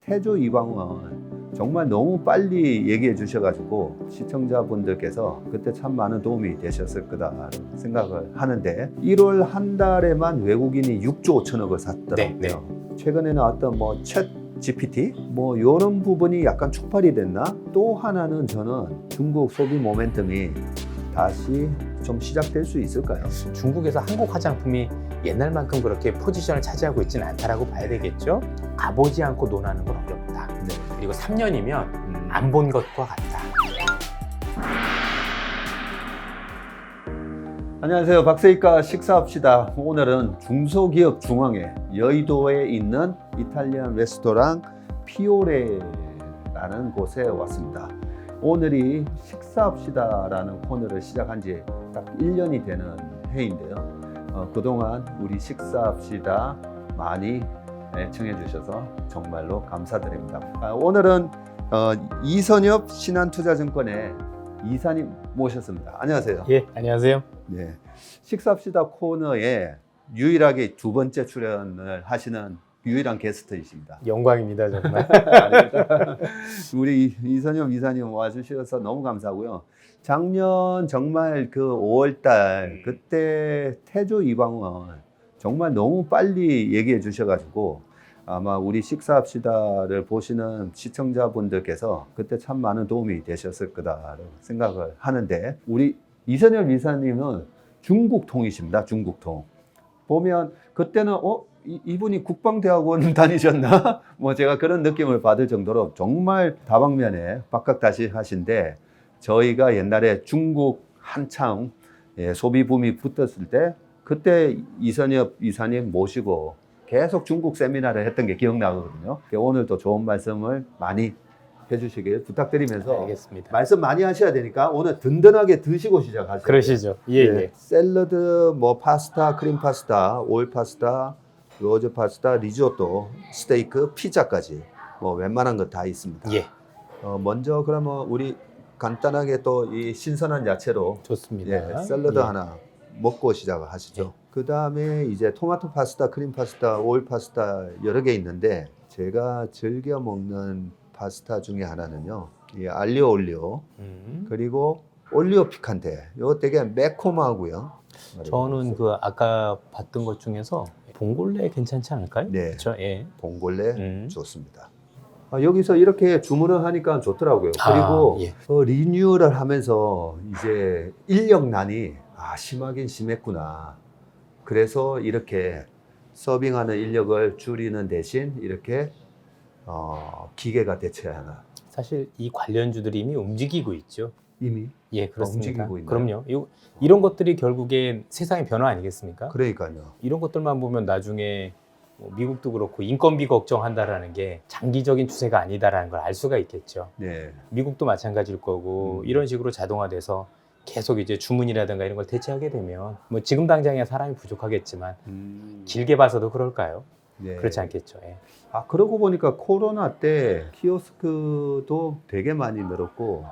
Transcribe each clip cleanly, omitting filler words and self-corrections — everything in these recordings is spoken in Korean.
태조 이황은 정말 너무 빨리 얘기해 주셔가지고 시청자분들께서 그때 참 많은 도움이 되셨을 거다 생각을 하는데 1월 한 달에만 외국인이 6조 5천억을 샀더라고요. 네. 최근에 나왔던 챗 GPT 이런 부분이 약간 촉발이 됐나? 또 하나는 저는 중국 소비 모멘텀이 다시 좀 시작될 수 있을까요? 중국에서 한국 화장품이 옛날만큼 그렇게 포지션을 차지하고 있지는 않다라고 봐야 되겠죠. 가보지 않고 논하는 건 어렵다. 네. 그리고 3년이면 안 본 것과 같다. 안녕하세요. 박세익과 식사합시다. 오늘은 중소기업 중앙회 여의도에 있는 이탈리안 레스토랑 피오레라는 곳에 왔습니다. 오늘이 식사합시다라는 코너를 시작한 지 딱 1년이 되는 해인데요. 그동안 우리 식사합시다 많이 애청해 주셔서 정말로 감사드립니다. 오늘은 이선엽 신한투자증권의 이사님 모셨습니다. 안녕하세요. 예, 안녕하세요. 네, 식사합시다 코너에 유일하게 두 번째 출연을 하시는 유일한 게스트이십니다. 영광입니다, 정말. 우리 이선엽 이사님 와주셔서 너무 감사하고요. 작년 정말 그 5월달 그때 태조 이황은 정말 너무 빨리 얘기해 주셔가지고 아마 우리 식사합시다를 보시는 시청자분들께서 그때 참 많은 도움이 되셨을 거다 생각을 하는데 우리 이선엽 이사님은 중국통이십니다. 중국통. 보면 그때는 이분이 국방대학원 다니셨나? 제가 그런 느낌을 받을 정도로 정말 다방면에 박학다식하신데 저희가 옛날에 중국 한창 소비 붐이 붙었을 때 그때 이선엽 이사님 모시고 계속 중국 세미나를 했던 게 기억나거든요. 오늘도 좋은 말씀을 많이 해주시길 부탁드리면서 알겠습니다. 말씀 많이 하셔야 되니까 오늘 든든하게 드시고 시작하시죠. 그러시죠. 예. 샐러드, 파스타, 크림 파스타, 오일 파스타, 로즈 파스타, 리조또, 스테이크, 피자까지 웬만한 거 다 있습니다. 예. 먼저 그러면 우리 간단하게 또 이 신선한 야채로 좋습니다. 샐러드 예. 하나 먹고 시작을 하시죠. 예. 그 다음에 이제 토마토 파스타, 크림 파스타, 오일 파스타 여러 개 있는데 제가 즐겨 먹는 파스타 중에 하나는요, 이 알리오 올리오 그리고 올리오 피칸테. 이거 되게 매콤하고요. 저는 그 아까 봤던 것 중에서 봉골레 괜찮지 않을까요? 네. 그렇죠. 예. 봉골레 좋습니다. 여기서 이렇게 주문을 하니까 좋더라고요. 그리고 예. 리뉴얼을 하면서 이제 인력난이 심하긴 심했구나. 그래서 이렇게 서빙하는 인력을 줄이는 대신 이렇게 기계가 대체해야 하나. 사실 이 관련주들이 이미 움직이고 있죠. 이미? 예, 그렇습니다. 움직이고 있나요? 그럼요. 이런 것들이 결국엔 세상의 변화 아니겠습니까? 그러니까요. 이런 것들만 보면 나중에 미국도 그렇고 인건비 걱정한다라는 게 장기적인 추세가 아니다라는 걸 알 수가 있겠죠. 네. 미국도 마찬가지일 거고 이런 식으로 자동화돼서 계속 이제 주문이라든가 이런 걸 대체하게 되면 지금 당장에 사람이 부족하겠지만 길게 봐서도 그럴까요? 네. 그렇지 않겠죠. 예. 그러고 보니까 코로나 때 키오스크도 되게 많이 늘었고,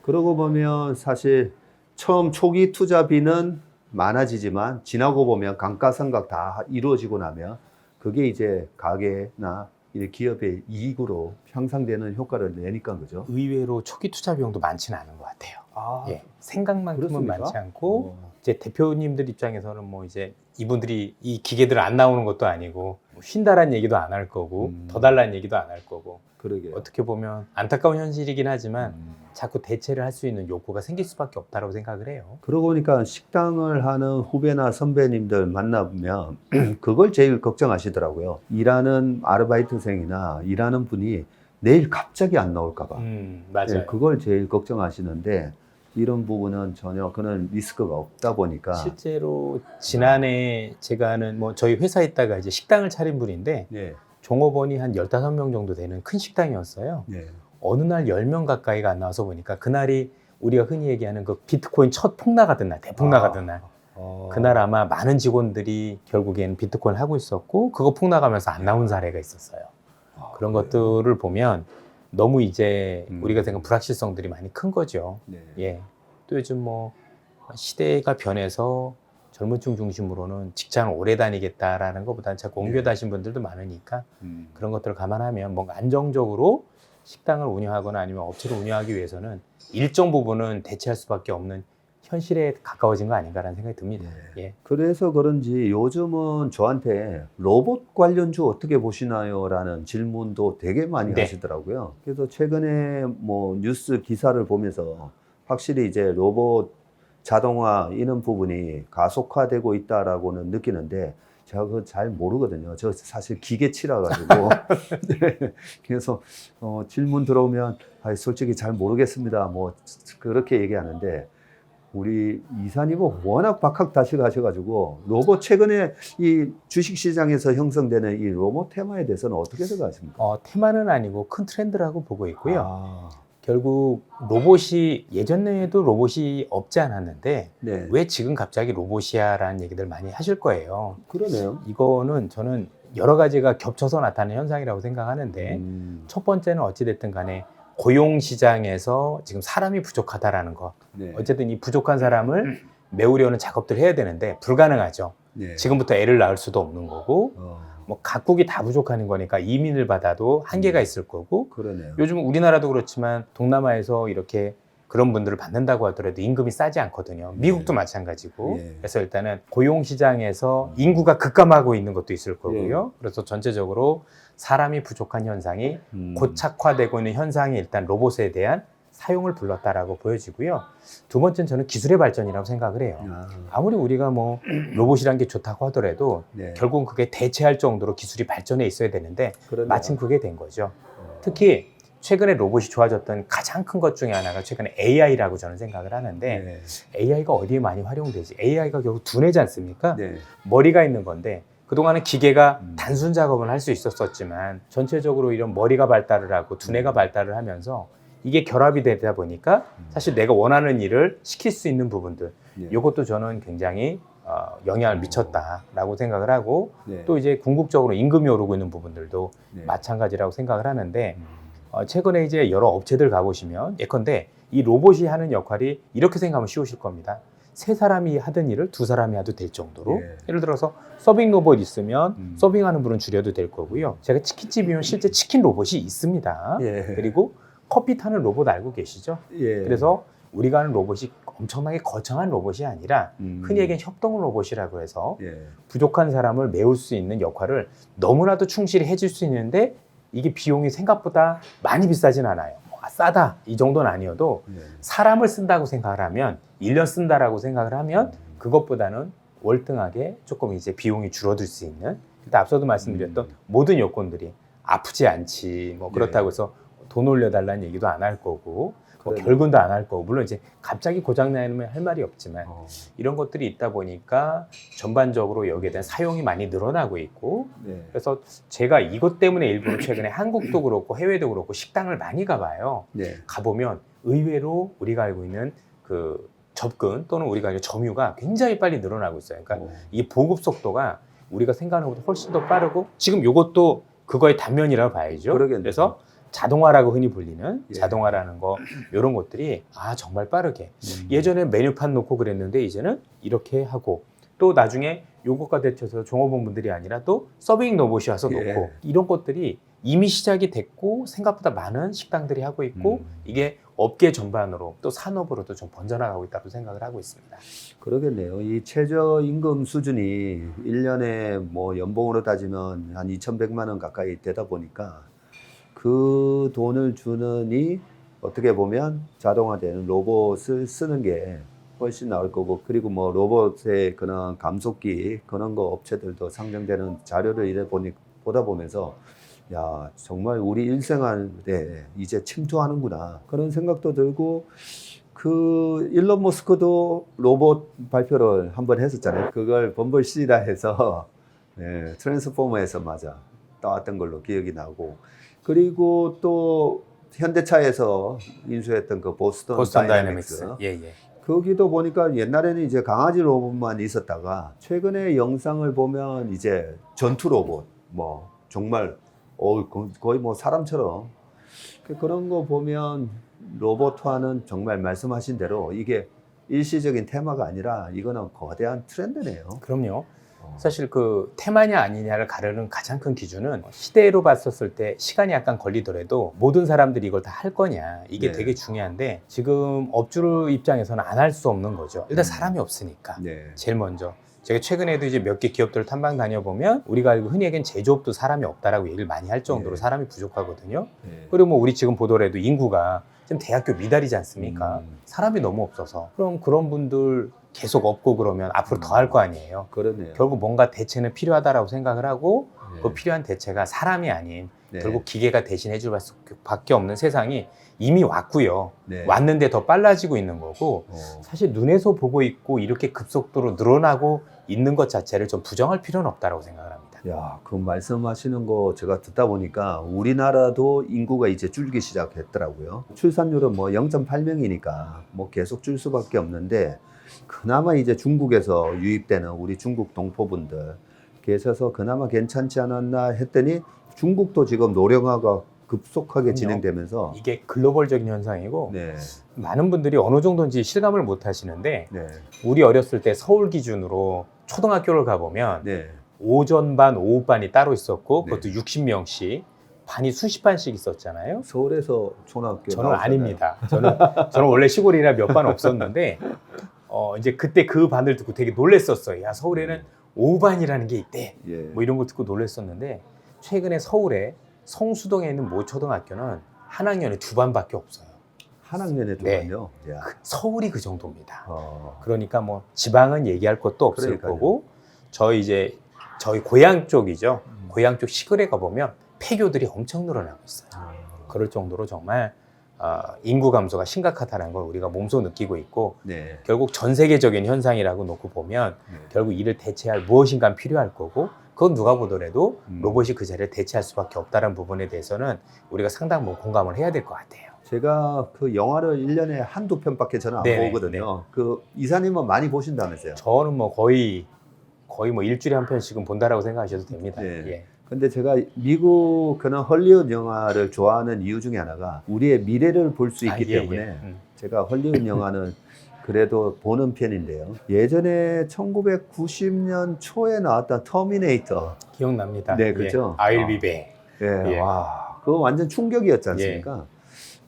그러고 보면 사실 처음 초기 투자비는 많아지지만 지나고 보면 감가상각 다 이루어지고 나면 그게 이제 가게나 기업의 이익으로 향상되는 효과를 내니까 그죠? 의외로 초기 투자 비용도 많지는 않은 것 같아요. 예, 생각만큼은 그렇습니까? 많지 않고 이제 대표님들 입장에서는 이제 이분들이 이 기계들 안 나오는 것도 아니고 쉰다란 얘기도 안 할 거고 더 달라는 얘기도 안 할 거고 그러게요. 어떻게 보면 안타까운 현실이긴 하지만 자꾸 대체를 할 수 있는 욕구가 생길 수밖에 없다고 생각을 해요. 그러고 보니까 식당을 하는 후배나 선배님들 만나보면 그걸 제일 걱정하시더라고요. 일하는 아르바이트생이나 일하는 분이 내일 갑자기 안 나올까 봐. 맞아요. 그걸 제일 걱정하시는데 이런 부분은 전혀 그런 리스크가 없다 보니까 실제로 지난해 제가 아는 저희 회사에 있다가 이제 식당을 차린 분인데 네. 종업원이 한 15명 정도 되는 큰 식당이었어요. 네. 어느 날 10명 가까이가 안 나와서 보니까 그날이 우리가 흔히 얘기하는 그 비트코인 첫 폭 나가던 날, 대폭 나가던 날. 그날 아마 많은 직원들이 결국엔 비트코인 하고 있었고 그거 폭 나가면서 안 나온 사례가 있었어요. 그런 것들을 보면 너무 이제 우리가 생각한 불확실성들이 많이 큰 거죠. 네. 예. 또 요즘 시대가 변해서 젊은 층 중심으로는 직장을 오래 다니겠다라는 것보다는 자꾸 옮겨 다신 분들도 많으니까 그런 것들을 감안하면 뭔가 안정적으로 식당을 운영하거나 아니면 업체를 운영하기 위해서는 일정 부분은 대체할 수밖에 없는 현실에 가까워진 거 아닌가라는 생각이 듭니다. 예. 그래서 그런지 요즘은 저한테 로봇 관련주 어떻게 보시나요? 라는 질문도 되게 많이 네. 하시더라고요. 그래서 최근에 뭐 뉴스 기사를 보면서 확실히 이제 로봇 자동화 이런 부분이 가속화되고 있다라고는 느끼는데 제가 그거 잘 모르거든요. 저 사실 기계치라 가지고 네. 그래서 질문 들어오면 솔직히 잘 모르겠습니다. 뭐 그렇게 얘기하는데 우리 이사님은 워낙 박학다식하셔가지고 로봇 최근에 이 주식시장에서 형성되는 이 로봇 테마에 대해서는 어떻게 생각하십니까? 테마는 아니고 큰 트렌드라고 보고 있고요. 아, 결국 로봇이 예전에도 로봇이 없지 않았는데 네. 왜 지금 갑자기 로봇이야라는 얘기들 많이 하실 거예요. 그러네요. 이거는 저는 여러 가지가 겹쳐서 나타나는 현상이라고 생각하는데 첫 번째는 어찌됐든 간에 고용 시장에서 지금 사람이 부족하다라는 거. 네. 어쨌든 이 부족한 사람을 메우려는 작업들을 해야 되는데 불가능하죠. 네. 지금부터 애를 낳을 수도 없는 거고 뭐 각국이 다 부족하는 거니까 이민을 받아도 한계가 있을 거고 그러네요. 요즘 우리나라도 그렇지만 동남아에서 이렇게 그런 분들을 받는다고 하더라도 임금이 싸지 않거든요. 미국도 마찬가지고. 예. 그래서 일단은 고용 시장에서 인구가 급감하고 있는 것도 있을 거고요. 예. 그래서 전체적으로 사람이 부족한 현상이 고착화되고 있는 현상이 일단 로봇에 대한 사용을 불렀다라고 보여지고요. 두 번째는 저는 기술의 발전이라고 생각을 해요. 아무리 우리가 뭐 로봇이란 게 좋다고 하더라도 네. 결국은 그게 대체할 정도로 기술이 발전해 있어야 되는데 그러네요. 마침 그게 된 거죠. 특히 최근에 로봇이 좋아졌던 가장 큰 것 중에 하나가 최근에 AI라고 저는 생각을 하는데 네. AI가 어디에 많이 활용되지? AI가 결국 두뇌지 않습니까? 네. 머리가 있는 건데 그동안은 기계가 음. 단순 작업을 할 수 있었지만 전체적으로 이런 머리가 발달을 하고 두뇌가 발달을 하면서 이게 결합이 되다 보니까 사실 내가 원하는 일을 시킬 수 있는 부분들 네. 이것도 저는 굉장히 영향을 미쳤다라고 생각을 하고 네. 또 이제 궁극적으로 임금이 오르고 있는 부분들도 네. 마찬가지라고 생각을 하는데 최근에 이제 여러 업체들 가보시면 예컨대 이 로봇이 하는 역할이 이렇게 생각하면 쉬우실 겁니다. 세 사람이 하던 일을 두 사람이 해도 될 정도로 예. 예를 들어서 서빙 로봇 있으면 음. 서빙하는 분은 줄여도 될 거고요. 제가 치킨집이면 실제 치킨 로봇이 있습니다. 예. 그리고 커피 타는 로봇 알고 계시죠? 예. 그래서 우리가 하는 로봇이 엄청나게 거창한 로봇이 아니라 흔히 얘기하는 협동 로봇이라고 해서 예. 부족한 사람을 메울 수 있는 역할을 너무나도 충실히 해줄 수 있는데 이게 비용이 생각보다 많이 비싸진 않아요. 싸다 이 정도는 아니어도 예. 사람을 쓴다고 생각을 하면 1년 쓴다라고 생각을 하면 그것보다는 월등하게 조금 이제 비용이 줄어들 수 있는 일단 앞서도 말씀드렸던 모든 여건들이 아프지 않지 뭐 그렇다고 해서 돈 올려달라는 얘기도 안 할 거고 뭐 그러네. 결근도 안 할 거고 물론 이제 갑자기 고장나면 할 말이 없지만 이런 것들이 있다 보니까 전반적으로 여기에 대한 사용이 많이 늘어나고 있고 네. 그래서 제가 이것 때문에 일부러 최근에 한국도 그렇고 해외도 그렇고 식당을 많이 가봐요. 네. 가보면 의외로 우리가 알고 있는 그 접근 또는 우리가 알고 있는 점유가 굉장히 빨리 늘어나고 있어요. 그러니까 이 보급 속도가 우리가 생각하는 것보다 훨씬 더 빠르고 지금 이것도 그거의 단면이라고 봐야죠. 그러겠네요. 그래서 자동화라고 흔히 불리는 예. 자동화라는 거 이런 것들이 정말 빠르게 예전에 메뉴판 놓고 그랬는데 이제는 이렇게 하고 또 나중에 요것과 대처해서 종업원분들이 아니라 또 서빙 로봇이 와서 예. 놓고 이런 것들이 이미 시작이 됐고 생각보다 많은 식당들이 하고 있고 이게 업계 전반으로 또 산업으로도 좀 번져나가고 있다고 생각을 하고 있습니다. 그러겠네요. 이 최저임금 수준이 1년에 뭐 연봉으로 따지면 한 2,100만 원 가까이 되다 보니까 그 돈을 주느니 어떻게 보면 자동화되는 로봇을 쓰는 게 훨씬 나을 거고 그리고 뭐 로봇의 그런 감속기 그런 거 업체들도 상정되는 자료를 이래 보다 보면서 야 정말 우리 일생활에 이제 침투하는구나 그런 생각도 들고 그 일론 머스크도 로봇 발표를 한번 했었잖아요. 그걸 범벌C라 해서 트랜스포머에서 맞아 따왔던 걸로 기억이 나고 그리고 또 현대차에서 인수했던 그 보스턴 다이내믹스. 예. 거기도 보니까 옛날에는 이제 강아지 로봇만 있었다가 최근에 영상을 보면 이제 전투 로봇 뭐 정말 거의 뭐 사람처럼 그런 거 보면 로봇화는 정말 말씀하신 대로 이게 일시적인 테마가 아니라 이거는 거대한 트렌드네요. 그럼요. 사실 그 테마냐 아니냐를 가르는 가장 큰 기준은 시대로 봤었을 때 시간이 약간 걸리더라도 모든 사람들이 이걸 다 할 거냐 이게 네. 되게 중요한데 지금 업주 입장에서는 안 할 수 없는 거죠. 일단 사람이 없으니까. 네. 제일 먼저 제가 최근에도 이제 몇 개 기업들을 탐방 다녀보면 우리가 알고 흔히 얘기하는 제조업도 사람이 없다라고 얘기를 많이 할 정도로 네. 사람이 부족하거든요. 네. 그리고 뭐 우리 지금 보더라도 인구가 지금 대학교 미달이지 않습니까? 사람이 너무 없어서 그럼 그런 분들 계속 없고 그러면 앞으로 더 할 거 아니에요. 그러네요. 결국 뭔가 대체는 필요하다라고 생각을 하고 네. 그 필요한 대체가 사람이 아닌 네. 결국 기계가 대신해 줄 수밖에 없는 세상이 이미 왔고요. 네. 왔는데 더 빨라지고 있는 거고 어. 사실 눈에서 보고 있고 이렇게 급속도로 늘어나고 있는 것 자체를 좀 부정할 필요는 없다고 생각을 합니다. 야, 그 말씀하시는 거 제가 듣다 보니까 우리나라도 인구가 이제 줄기 시작했더라고요. 출산율은 뭐 0.8명이니까 뭐 계속 줄 수밖에 없는데 그나마 이제 중국에서 유입되는 우리 중국 동포분들 계셔서 그나마 괜찮지 않았나 했더니 중국도 지금 노령화가 급속하게 그럼요. 진행되면서 이게 글로벌적인 현상이고 네, 많은 분들이 어느 정도인지 실감을 못 하시는데 네, 우리 어렸을 때 서울 기준으로 초등학교를 가보면 네, 오전반, 오후반이 따로 있었고 네. 그것도 60명씩 반이 수십 반씩 있었잖아요. 서울에서 초등학교 저는 나오셨나요? 아닙니다. 저는 원래 시골이라 몇 반 없었는데 이제 그때 그 반을 듣고 되게 놀랬었어요. 야, 서울에는 오후반이라는 게 있대. 예. 뭐 이런 거 듣고 놀랬었는데 최근에 서울에 성수동에 있는 모 초등학교는 한 학년에 두 반밖에 없어요. 한 학년에 두 네. 반요. 야. 서울이 그 정도입니다. 어. 그러니까 뭐 지방은 얘기할 것도 없을 그러니까요. 거고 저희 고향 쪽이죠. 고향 쪽 시골에 가보면 폐교들이 엄청 늘어나고 있어요. 그럴 정도로 정말 인구 감소가 심각하다는 걸 우리가 몸소 느끼고 있고 네. 결국 전 세계적인 현상이라고 놓고 보면 네. 결국 이를 대체할 무엇인가 필요할 거고 그건 누가 보더라도 음. 로봇이 그 자리를 대체할 수밖에 없다는 부분에 대해서는 우리가 상당 부분 공감을 해야 될 것 같아요. 제가 그 영화를 1년에 한두 편밖에 저는 안 네네, 보거든요. 그 이사님은 많이 보신다면서요? 저는 뭐 거의 뭐 일주일에 한 편씩은 본다라고 생각하셔도 됩니다. 네. 예. 근데 제가 미국 그런 헐리우드 영화를 좋아하는 이유 중에 하나가 우리의 미래를 볼 수 있기 예, 때문에 예. 제가 헐리우드 영화는 그래도 보는 편인데요. 예전에 1990년 초에 나왔던 터미네이터. 기억납니다. 네, 그죠? I'll be back. 예, 예. 와, 그거 완전 충격이었지 않습니까?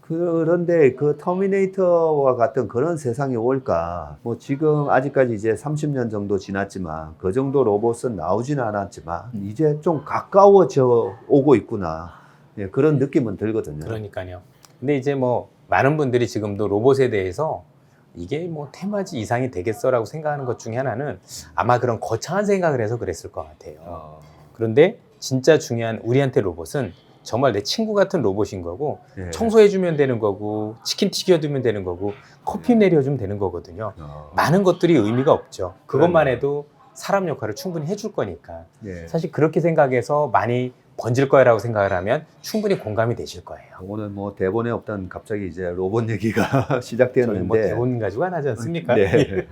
그런데 그 터미네이터와 같은 그런 세상이 올까? 뭐 지금 아직까지 이제 30년 정도 지났지만 그 정도 로봇은 나오지는 않았지만 이제 좀 가까워져 오고 있구나. 예, 그런 느낌은 들거든요. 그러니까요. 근데 이제 뭐 많은 분들이 지금도 로봇에 대해서 이게 뭐 테마지 이상이 되겠어라고 생각하는 것 중에 하나는 아마 그런 거창한 생각을 해서 그랬을 것 같아요. 그런데 진짜 중요한 우리한테 로봇은 정말 내 친구 같은 로봇인 거고 예. 청소해주면 되는 거고 치킨 튀겨주면 되는 거고 커피 내려주면 되는 거거든요. 많은 것들이 의미가 없죠. 그것만 그러네요. 해도 사람 역할을 충분히 해줄 거니까 예. 사실 그렇게 생각해서 많이 번질 거라고 생각을 하면 충분히 공감이 되실 거예요. 오늘 뭐 대본에 없던 갑자기 이제 로봇 얘기가 저희 시작되었는데 뭐 대본 가지고 안 하지 않습니까? 네.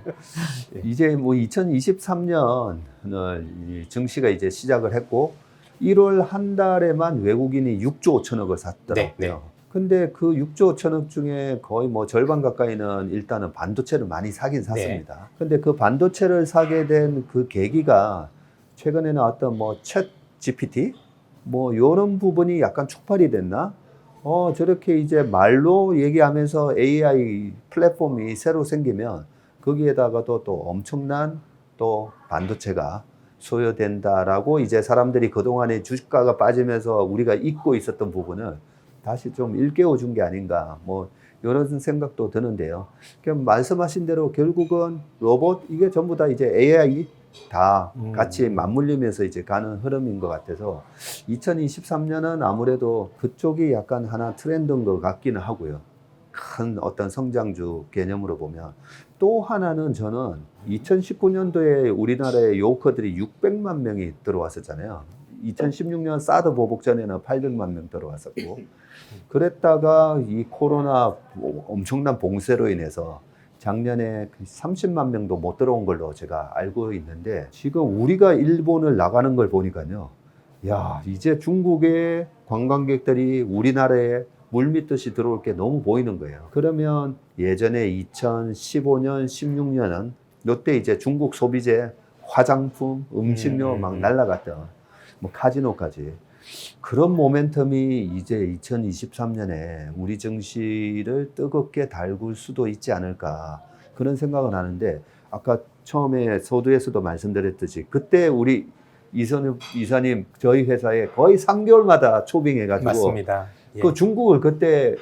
이제 뭐 2023년을 증시가 이제 시작을 했고 1월 한 달에만 외국인이 6조 5천억을 샀더라고요. 네, 네. 근데 그 6조 5천억 중에 거의 뭐 절반 가까이는 일단은 반도체를 많이 사긴 샀습니다. 근데 그 반도체를 사게 된 그 계기가 최근에 나왔던 뭐 챗 GPT 뭐 이런 부분이 약간 촉발이 됐나? 저렇게 이제 말로 얘기하면서 AI 플랫폼이 새로 생기면 거기에다가도 또 엄청난 또 반도체가 소요된다라고 이제 사람들이 그동안에 주가가 빠지면서 우리가 잊고 있었던 부분을 다시 좀 일깨워 준 게 아닌가 뭐 이런 생각도 드는데요. 그럼 말씀하신 대로 결국은 로봇 이게 전부 다 이제 AI 다 같이 맞물리면서 이제 가는 흐름인 것 같아서 2023년은 아무래도 그쪽이 약간 하나 트렌드인 것 같기는 하고요. 큰 어떤 성장주 개념으로 보면 또 하나는 저는 2019년도에 우리나라에 요커들이 600만 명이 들어왔었잖아요. 2016년 사드 보복 전에는 800만 명 들어왔었고 그랬다가 이 코로나 엄청난 봉쇄로 인해서 작년에 30만 명도 못 들어온 걸로 제가 알고 있는데 지금 우리가 일본을 나가는 걸 보니까요. 야, 이제 중국의 관광객들이 우리나라에 물밀듯이 들어올 게 너무 보이는 거예요. 그러면 예전에 2015년, 16년은 이때 이제 중국 소비재, 화장품, 음식료 막 날라갔던 뭐 카지노까지 그런 모멘텀이 이제 2023년에 우리 증시를 뜨겁게 달굴 수도 있지 않을까 그런 생각을 하는데 아까 처음에 서두에서도 말씀드렸듯이 그때 우리 이사님 저희 회사에 거의 3개월마다 초빙해가지고 맞습니다. 예. 그 중국을 그때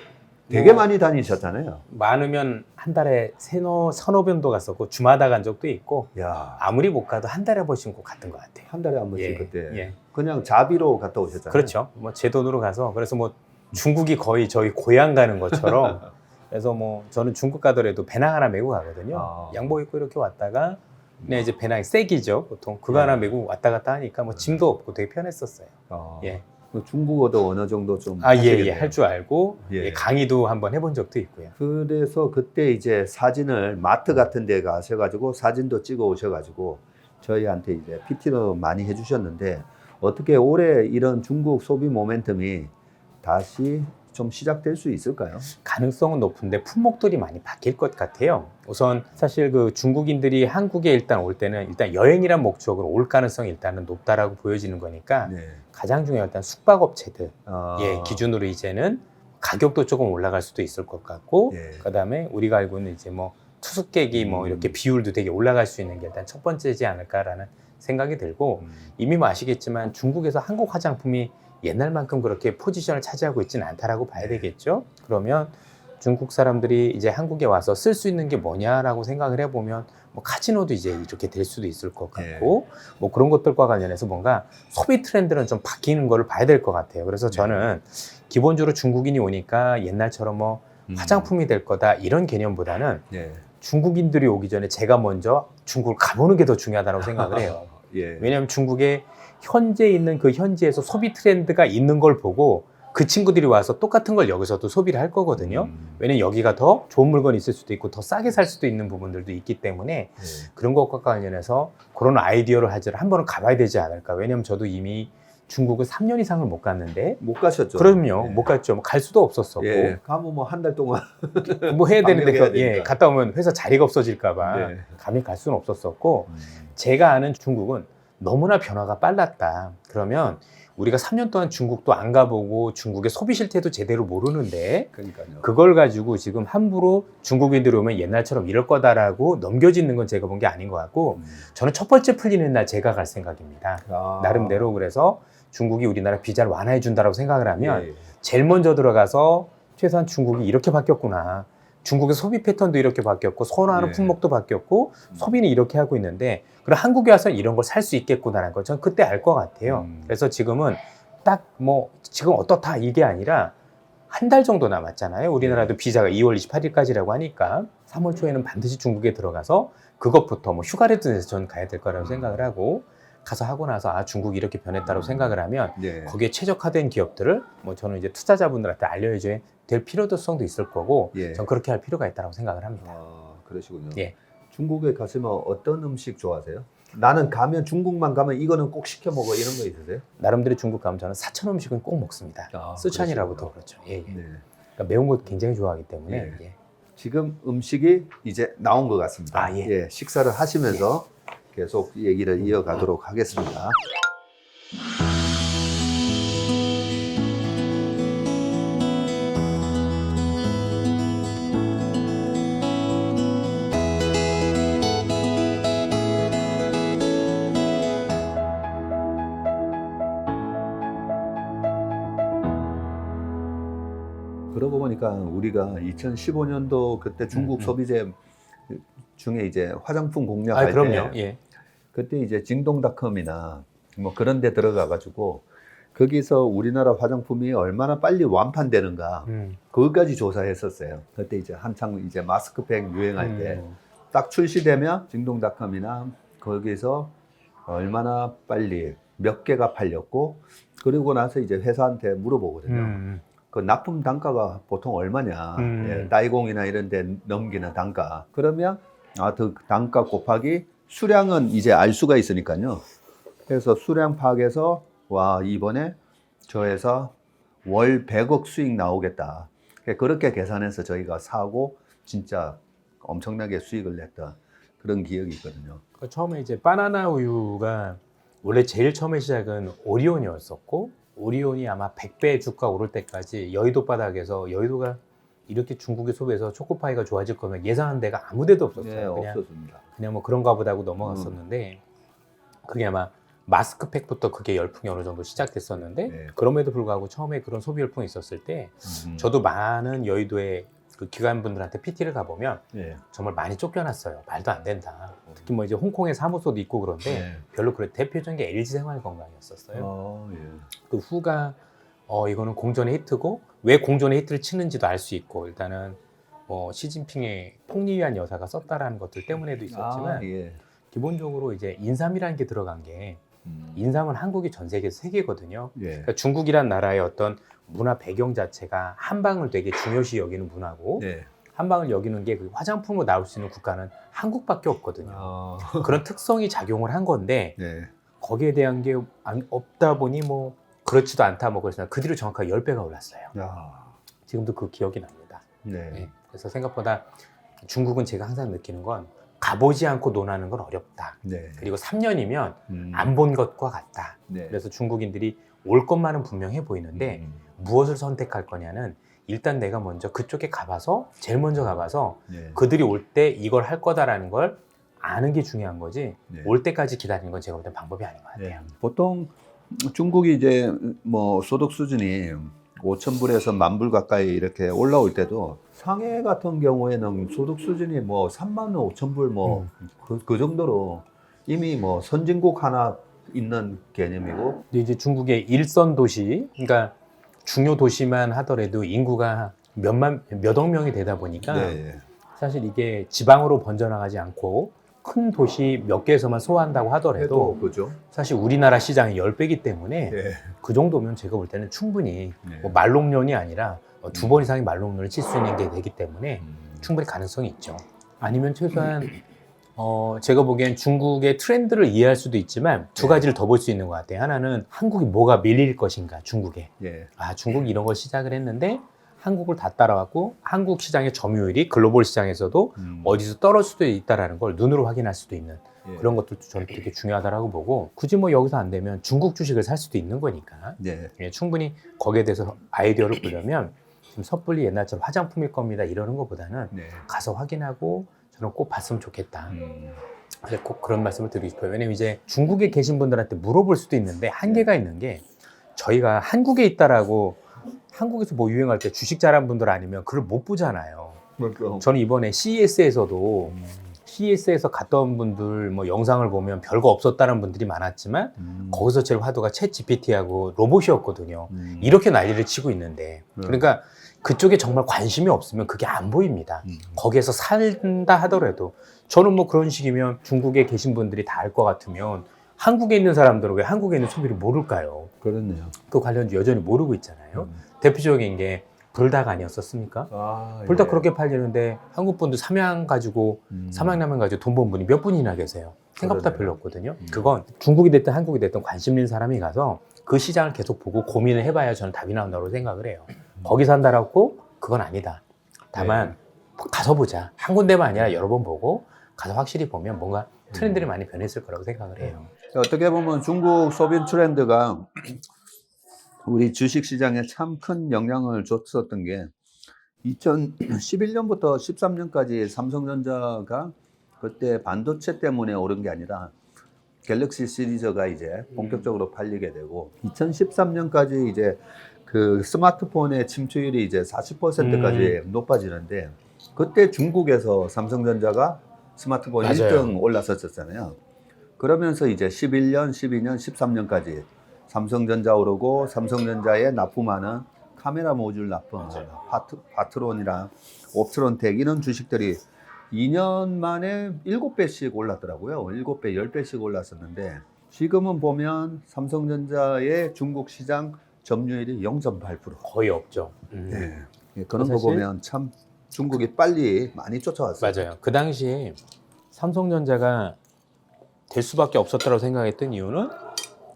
되게 많이 다니셨잖아요. 많으면 한 달에 서너 번도 갔었고 주마다 간 적도 있고 야, 아무리 못 가도 한 달에 한 번씩 꼭 갔던 것 같아요. 한 달에 한 번씩 예, 그때 예. 그냥 자비로 갔다 오셨잖아요. 그렇죠. 뭐 제 돈으로 가서 그래서 뭐 중국이 거의 저희 고향 가는 것처럼 그래서 뭐 저는 중국 가더라도 배낭 하나 메고 가거든요. 아. 양복 입고 이렇게 왔다가 근데 이제 배낭이 쐐기죠 보통 그거 네. 하나 메고 왔다 갔다 하니까 뭐 짐도 없고 되게 편했었어요. 아, 예. 그 중국어도 어느 정도 좀 아, 예, 하시겠네요. 예, 할 줄 알고 예. 예, 강의도 한번 해본 적도 있고요. 그래서 그때 이제 사진을 마트 같은 데 가셔가지고 사진도 찍어 오셔가지고 저희한테 이제 PT도 많이 해주셨는데 어떻게 올해 이런 중국 소비 모멘텀이 다시 좀 시작될 수 있을까요? 가능성은 높은데 품목들이 많이 바뀔 것 같아요. 우선 사실 그 중국인들이 한국에 일단 올 때는 일단 여행이란 목적으로 올 가능성이 일단은 높다라고 보여지는 거니까 네. 가장 중요한 일단 숙박업체들 아, 예, 기준으로 이제는 가격도 조금 올라갈 수도 있을 것 같고 예. 그다음에 우리가 알고 있는 이제 뭐 투숙객이 뭐 이렇게 비율도 되게 올라갈 수 있는 게 일단 첫 번째지 않을까라는 생각이 들고 이미 뭐 아시겠지만 중국에서 한국 화장품이 옛날만큼 그렇게 포지션을 차지하고 있지는 않다라고 봐야 되겠죠. 그러면 중국 사람들이 이제 한국에 와서 쓸 수 있는 게 뭐냐라고 생각을 해보면 뭐 카지노도 이제 이렇게 될 수도 있을 것 같고 뭐 그런 것들과 관련해서 뭔가 소비 트렌드는 좀 바뀌는 거를 봐야 될 것 같아요. 그래서 저는 기본적으로 중국인이 오니까 옛날처럼 뭐 화장품이 될 거다 이런 개념보다는 예. 중국인들이 오기 전에 제가 먼저 중국을 가보는 게 더 중요하다고 생각을 해요. 예. 왜냐하면 중국에 현재 있는 그 현지에서 소비 트렌드가 있는 걸 보고 그 친구들이 와서 똑같은 걸 여기서도 소비를 할 거거든요. 왜냐면 여기가 더 좋은 물건이 있을 수도 있고 더 싸게 살 수도 있는 부분들도 있기 때문에 예. 그런 것과 관련해서 그런 아이디어를 하지를 한 번은 가봐야 되지 않을까. 왜냐면 저도 이미 중국을 3년 이상을 못 갔는데 못 가셨죠? 그럼요. 예. 못 갔죠. 뭐 갈 수도 없었었고 예. 가면 뭐 한 달 동안 뭐 해야 되는데 방역해야 예, 되니까. 갔다 오면 회사 자리가 없어질까 봐 네. 감히 갈 수는 없었었고 제가 아는 중국은 너무나 변화가 빨랐다. 그러면 우리가 3년 동안 중국도 안 가보고 중국의 소비 실태도 제대로 모르는데 그러니까요. 그걸 가지고 지금 함부로 중국인들이 오면 옛날처럼 이럴 거다라고 넘겨짓는 건 제가 본 게 아닌 것 같고 저는 첫 번째 풀리는 날 제가 갈 생각입니다. 아. 나름대로 그래서 중국이 우리나라 비자를 완화해 준다라고 생각을 하면 예. 제일 먼저 들어가서 최소한 중국이 이렇게 바뀌었구나. 중국의 소비 패턴도 이렇게 바뀌었고 선호하는 예. 품목도 바뀌었고 소비는 이렇게 하고 있는데 그럼 한국에 와서 이런 걸 살 수 있겠구나라는 걸 저는 그때 알 것 같아요. 그래서 지금은 딱 뭐 지금 어떻다 이게 아니라 한 달 정도 남았잖아요. 우리나라도 비자가 2월 28일까지라고 하니까 3월 초에는 반드시 중국에 들어가서 그것부터 뭐 휴가라도 내서 저는 가야 될 거라고 생각을 하고 가서 하고 나서 아 중국이 이렇게 변했다고 생각을 하면 예. 거기에 최적화된 기업들을 뭐 저는 이제 투자자분들한테 알려줘야 될 필요성도 있을 거고 예. 전 그렇게 할 필요가 있다고 생각을 합니다. 아, 그러시군요. 예. 중국에 가시면 어떤 음식 좋아하세요? 나는 가면 중국만 가면 이거는 꼭 시켜 먹어 이런 거 있으세요? 나름대로 중국 가면 저는 사천 음식은 꼭 먹습니다. 아, 쓰촨이라고 그러시구나. 더 그렇죠. 예, 예. 네. 그러니까 매운 거 굉장히 좋아하기 때문에 예. 예. 지금 음식이 이제 나온 것 같습니다. 아, 예. 식사를 하시면서 계속 얘기를 이어가도록 하겠습니다. 그러고 보니까 우리가 2015년도 그때 중국 소비재 중에 이제 화장품 아, 공략할 때 그럼요. 예. 그때 이제 징동닷컴이나 뭐 그런 데 들어가 가지고 거기서 우리나라 화장품이 얼마나 빨리 완판되는가 그것까지 조사했었어요. 그때 이제 한창 이제 마스크팩 유행할 때 딱 출시되면 징동닷컴이나 거기서 얼마나 빨리 몇 개가 팔렸고 그리고 나서 이제 회사한테 물어보거든요. 그 납품 단가가 보통 얼마냐. 예, 다이공이나 이런 데 넘기는 단가. 그러면 그 단가 곱하기 수량은 이제 알 수가 있으니까요. 그래서 수량 파악해서 와 이번에 저 회사 월 100억 수익 나오겠다. 그렇게 계산해서 저희가 사고 진짜 엄청나게 수익을 냈던 그런 기억이 있거든요. 처음에 이제 바나나 우유가 원래 제일 처음에 시작은 오리온이었었고, 오리온이 아마 100배 주가 오를 때까지 여의도 바닥에서, 여의도가 이렇게 중국의 소비에서 초코파이가 좋아질 거면 예상한 데가 아무 데도 없었어요. 네, 그냥, 없었습니다. 그냥 뭐 그런가 보다 하고 넘어갔었는데, 그게 아마 마스크팩부터 그게 열풍이 어느 정도 시작됐었는데, 네. 그럼에도 불구하고 처음에 그런 소비 열풍이 있었을 때 저도 많은 여의도의 그 기관분들한테 PT를 가보면 네. 정말 많이 쫓겨났어요. 말도 안 된다. 특히 뭐 이제 홍콩에 사무소도 있고 그런데 네. 별로 그래. 대표적인 게 LG생활건강이었었어요. 예. 그 후가 이거는 공존의 히트고, 왜 공존의 히트를 치는지도 알 수 있고, 일단은 시진핑의 폭리위한 여사가 썼다라는 것들 때문에도 있었지만, 예. 기본적으로 이제 인삼이라는 게 들어간 게, 인삼은 한국이 전 세계에서 세계거든요. 예. 그러니까 중국이란 나라의 어떤 문화 배경 자체가 한방을 되게 중요시 여기는 문화고, 네. 한방을 여기는 게 그 화장품으로 나올 수 있는 국가는 한국밖에 없거든요. 그런 특성이 작용을 한 건데, 네. 거기에 대한 게 없다 보니 뭐 그렇지도 않다 뭐 그래서 그 뒤로 정확하게 10배가 올랐어요. 야. 지금도 그 기억이 납니다. 네. 네. 그래서 생각보다 중국은 제가 항상 느끼는 건 가보지 않고 논하는 건 어렵다. 네. 그리고 3년이면 안 본 것과 같다. 네. 그래서 중국인들이 올 것만은 분명해 보이는데 무엇을 선택할 거냐는, 일단 내가 먼저 그쪽에 가봐서, 제일 먼저 가봐서 네. 그들이 올 때 이걸 할 거다라는 걸 아는 게 중요한 거지, 네. 올 때까지 기다리는 건 제가 볼 땐 방법이 아닌 것 같아요. 네. 보통 중국이 이제 뭐 소득 수준이 5,000불에서 10,000불 가까이 이렇게 올라올 때도, 상해 같은 경우에는 소득 수준이 뭐 30,000원, 5,000불 뭐 그 정도로 이미 뭐 선진국 하나 있는 개념이고. 근데 이제 중국의 일선 도시, 그러니까 중요 도시만 하더라도 인구가 몇억 명이 되다 보니까 네. 사실 이게 지방으로 번져나가지 않고 큰 도시 몇 개에서만 소화한다고 하더라도 해도 그죠. 사실 우리나라 시장이 10배이기 때문에 네. 그 정도면 제가 볼 때는 충분히 네. 뭐 말롱년이 아니라 2번 이상의 말롱년을 칠 수 있는 게 되기 때문에 충분히 가능성이 있죠. 아니면 최소한 제가 보기엔 중국의 트렌드를 이해할 수도 있지만 두 가지를 더 볼 수 있는 것 같아요. 하나는 한국이 뭐가 밀릴 것인가, 중국에. 예. 중국이 이런 걸 시작을 했는데 한국을 다 따라왔고, 한국 시장의 점유율이 글로벌 시장에서도 어디서 떨어질 수도 있다는 걸 눈으로 확인할 수도 있는 예. 그런 것들도 저는 되게 중요하다고 보고, 굳이 뭐 여기서 안 되면 중국 주식을 살 수도 있는 거니까 네. 충분히 거기에 대해서 아이디어를 보려면 지금 섣불리 옛날처럼 화장품일 겁니다 이러는 것보다는 네. 가서 확인하고 저는 꼭 봤으면 좋겠다. 그래서 꼭 그런 말씀을 드리고 싶어요. 왜냐면 이제 중국에 계신 분들한테 물어볼 수도 있는데 한계가 있는 게, 저희가 한국에 있다라고 한국에서 뭐 유행할 때 주식 잘한 분들 아니면 그걸 못 보잖아요. 그렇죠. 저는 이번에 CES에서도 CES에서 갔다 온 분들 뭐 영상을 보면 별거 없었다는 분들이 많았지만 거기서 제일 화두가 챗 GPT하고 로봇이었거든요. 이렇게 난리를 치고 있는데, 그러니까 그쪽에 정말 관심이 없으면 그게 안 보입니다. 거기에서 산다 하더라도, 저는 뭐 그런 식이면 중국에 계신 분들이 다 알 것 같으면 한국에 있는 사람들은 왜 한국에 있는 소비를 모를까요? 그렇네요. 그 관련주 여전히 모르고 있잖아요. 대표적인 게 불닭 아니었었습니까? 불닭 예. 그렇게 팔리는데 한국 분들 삼양 가지고 삼양라면 가지고 돈 번 분이 몇 분이나 계세요. 생각보다 그러네요. 별로 없거든요. 그건 중국이 됐든 한국이 됐든 관심 있는 사람이 가서 그 시장을 계속 보고 고민을 해봐야 저는 답이 나온다고 생각을 해요. 거기 산다라고 그건 아니다. 다만 가서 보자. 한 군데만 아니라 여러 번 보고 가서 확실히 보면 뭔가 트렌드를 많이 변했을 거라고 생각을 해요. 어떻게 보면 중국 소비 트렌드가 우리 주식 시장에 참 큰 영향을 줬었던 게, 2011년부터 13년까지 삼성전자가 그때 반도체 때문에 오른 게 아니라 갤럭시 시리즈가 이제 본격적으로 팔리게 되고, 2013년까지 이제 그 스마트폰의 침투율이 이제 40%까지 높아지는데, 그때 중국에서 삼성전자가 스마트폰 맞아요. 1등 올랐었잖아요. 그러면서 이제 11년, 12년, 13년까지 삼성전자 오르고, 삼성전자에 납품하는 카메라 모듈 납품, 파트론이랑 옵트론텍 이런 주식들이 2년 만에 7배씩 올랐더라고요. 7배, 10배씩 올랐었는데, 지금은 보면 삼성전자의 중국 시장 점유율이 0.8%. 거의 없죠. 네. 그런 거 사실- 보면 참 중국이 빨리 많이 쫓아왔어요. 맞아요. 그 당시에 삼성전자가 될 수밖에 없었다고 생각했던 이유는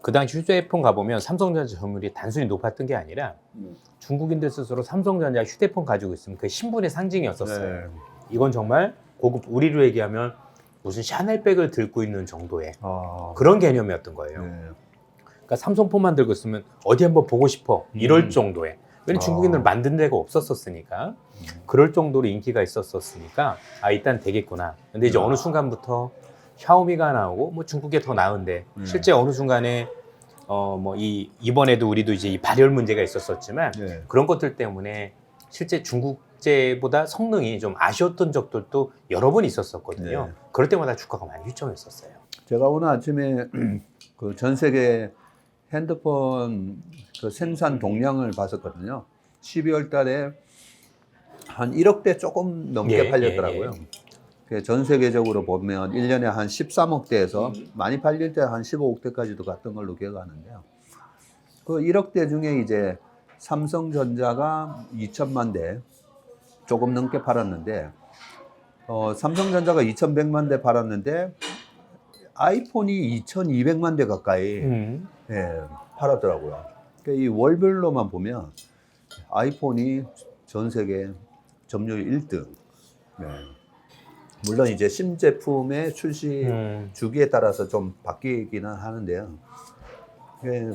그 당시 휴대폰 가보면 삼성전자 점유율이 단순히 높았던 게 아니라 중국인들 스스로 삼성전자 휴대폰 가지고 있으면 그 신분의 상징이었었어요. 네. 이건 정말 고급, 우리로 얘기하면 무슨 샤넬백을 들고 있는 정도의 아, 그런 개념이었던 거예요. 네. 그러니까 삼성폰만 들고 있으면 어디 한번 보고 싶어 이럴 정도의. 왜냐면 중국인들 만든 데가 없었으니까 그럴 정도로 인기가 있었으니까 아 일단 되겠구나. 근데 이제 어느 순간부터 샤오미가 나오고 뭐 중국에 더 나은데 실제 어느 순간에 뭐 이번에도 우리도 이제 이 발열 문제가 있었었지만 네. 그런 것들 때문에 실제 중국제보다 성능이 좀 아쉬웠던 적들도 여러 번 있었었거든요. 네. 그럴 때마다 주가가 많이 휘청했었어요. 제가 오늘 아침에 그 전 세계 핸드폰 그 생산 동량을 봤었거든요. 12월 달에 한 1억 대 조금 넘게 팔렸더라고요. 전 세계적으로 보면 1년에 한 13억 대에서 많이 팔릴 때 한 15억 대까지도 갔던 걸로 기억하는데요. 그 1억 대 중에 이제 삼성전자가 2천만 대 조금 넘게 팔았는데 삼성전자가 2,100만 대 팔았는데 아이폰이 2,200만 대 가까이 예, 팔았더라고요. 그러니까 이 월별로만 보면 아이폰이 전 세계 점유율 1등. 네. 물론 이제 신제품의 출시 주기에 따라서 좀 바뀌기는 하는데요.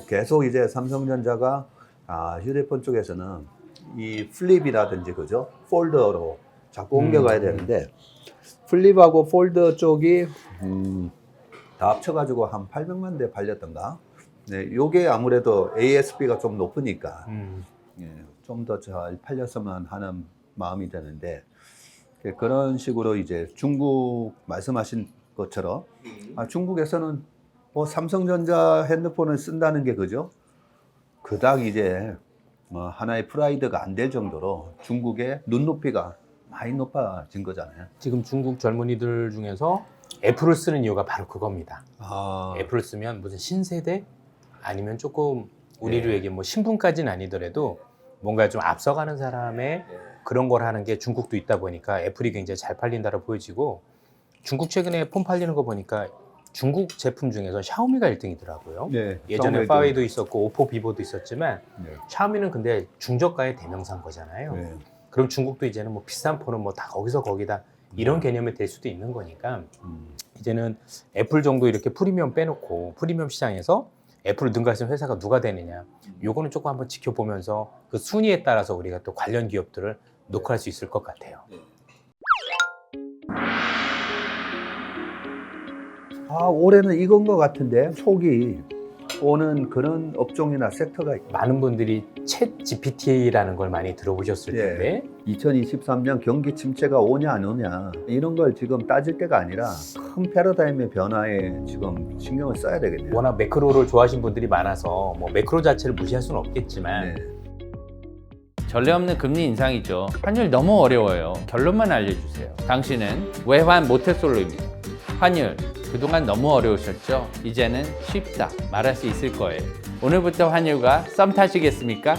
계속 이제 삼성전자가 휴대폰 쪽에서는 이 플립이라든지 그죠? 폴더로 자꾸 옮겨가야 되는데 플립하고 폴더 쪽이 다 합쳐가지고 한 800만 대 팔렸던가. 네, 요게 아무래도 ASP가 좀 높으니까 예, 좀 더 잘 팔렸으면 하는 마음이 드는데 그런 식으로 이제 중국 말씀하신 것처럼 중국에서는 뭐 삼성전자 핸드폰을 쓴다는 게 그죠? 그닥 이제 하나의 프라이드가 안 될 정도로 중국의 눈높이가 많이 높아진 거잖아요. 지금 중국 젊은이들 중에서 애플을 쓰는 이유가 바로 그겁니다. 애플을 쓰면 무슨 신세대? 아니면 조금 우리로 얘기하면 뭐 신분까지는 아니더라도 뭔가 좀 앞서가는 사람의 그런 걸 하는 게 중국도 있다 보니까 애플이 굉장히 잘 팔린다고 보여지고 중국 최근에 폰 팔리는 거 보니까 중국 제품 중에서 샤오미가 1등이더라고요. 네, 예전에 파웨이도 있었고 오포, 비보도 있었지만 네. 샤오미는 근데 중저가의 대명사인 거잖아요. 네. 그럼 중국도 이제는 뭐 비싼 폰은 뭐 다 거기서 거기다 이런 개념이 될 수도 있는 거니까 이제는 애플 정도 이렇게 프리미엄 빼놓고 프리미엄 시장에서 애플을 능가하는 회사가 누가 되느냐 요거는 조금 한번 지켜보면서 그 순위에 따라서 우리가 또 관련 기업들을 녹화할 수 있을 것 같아요. 올해는 이건 것 같은데 속이 오는 그런 업종이나 섹터가 있고 많은 분들이 챗 GPT라는 걸 많이 들어보셨을 텐데 2023년 경기 침체가 오냐 안 오냐 이런 걸 지금 따질 때가 아니라 큰 패러다임의 변화에 지금 신경을 써야 되겠네요. 워낙 매크로를 좋아하시는 분들이 많아서 뭐 매크로 자체를 무시할 수는 없겠지만 전례 없는 금리 인상이죠. 환율 너무 어려워요. 결론만 알려주세요. 당신은 외환 모태솔로입니다. 환율 그동안 너무 어려우셨죠? 이제는 쉽다 말할 수 있을 거예요. 오늘부터 환율과 썸 타시겠습니까?